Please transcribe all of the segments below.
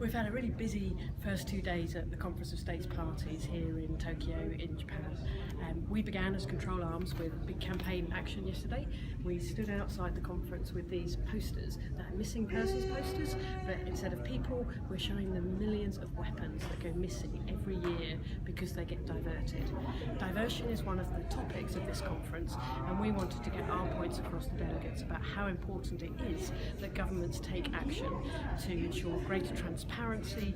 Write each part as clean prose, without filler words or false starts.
We've had a really busy first 2 days at the Conference of States Parties here in Tokyo in Japan. We began as Control Arms with a big campaign action yesterday. We stood outside the conference with these posters that are missing persons posters, but instead of people we're showing them millions of weapons that go missing every year because they get diverted. Diversion is one of the topics of this conference, and we wanted to get our points across to delegates about how important it is that governments take action to ensure greater transparency,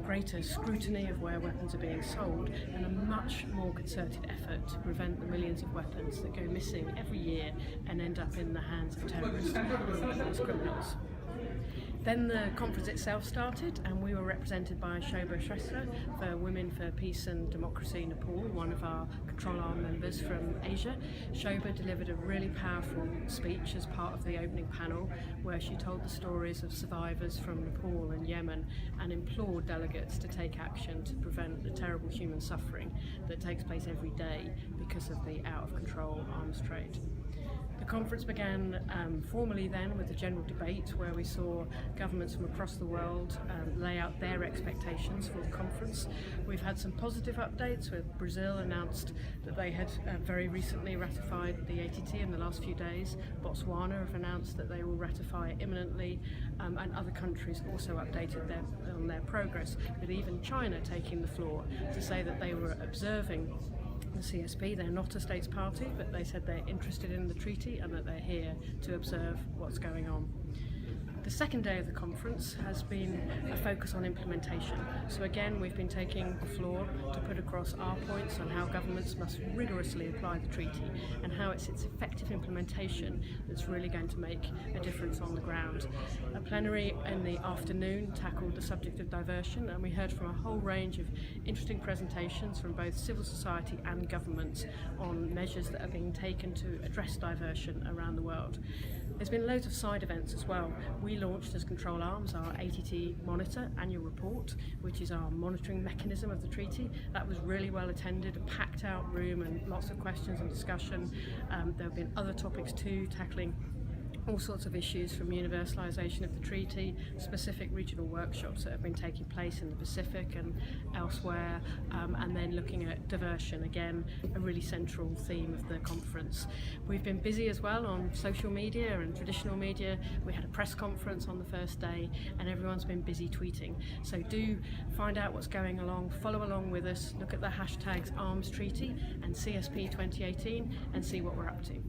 greater scrutiny of where weapons are being sold, and a much more concerted effort to prevent the millions of weapons that go missing every year and end up in the hands of terrorists and criminals. Then the conference itself started, and we were represented by Shobha Shrestha for Women for Peace and Democracy Nepal, one of our Control Arm members from Asia. Shobha delivered a really powerful speech as part of the opening panel, where she told the stories of survivors from Nepal and Yemen and implored delegates to take action to prevent the terrible human suffering that takes place every day because of the out-of-control arms trade. The conference began formally then with a general debate where we saw governments from across the world lay out their expectations for the conference. We've had some positive updates, with Brazil announced that they had very recently ratified the ATT in the last few days. Botswana have announced that they will ratify it imminently, and other countries also updated on their progress, with even China taking the floor to say that they were observing the CSP. They're not a states party, but they said they're interested in the treaty and that they're here to observe what's going on. The second day of the conference has been a focus on implementation. So again, we've been taking the floor to put across our points on how governments must rigorously apply the treaty and how it's its effective implementation that's really going to make a difference on the ground. A plenary in the afternoon tackled the subject of diversion, and we heard from a whole range of interesting presentations from both civil society and governments on measures that are being taken to address diversion around the world. There's been loads of side events as well. We launched as Control Arms our ATT Monitor annual report, which is our monitoring mechanism of the treaty. That was really well attended, a packed out room and lots of questions and discussion. There have been other topics too, tackling all sorts of issues from universalisation of the treaty, specific regional workshops that have been taking place in the Pacific and elsewhere, and then looking at diversion, again a really central theme of the conference. We've been busy as well on social media and traditional media. We had a press conference on the first day, and everyone's been busy tweeting. So do find out what's going along, follow along with us, look at the hashtags Arms Treaty and CSP2018 and see what we're up to.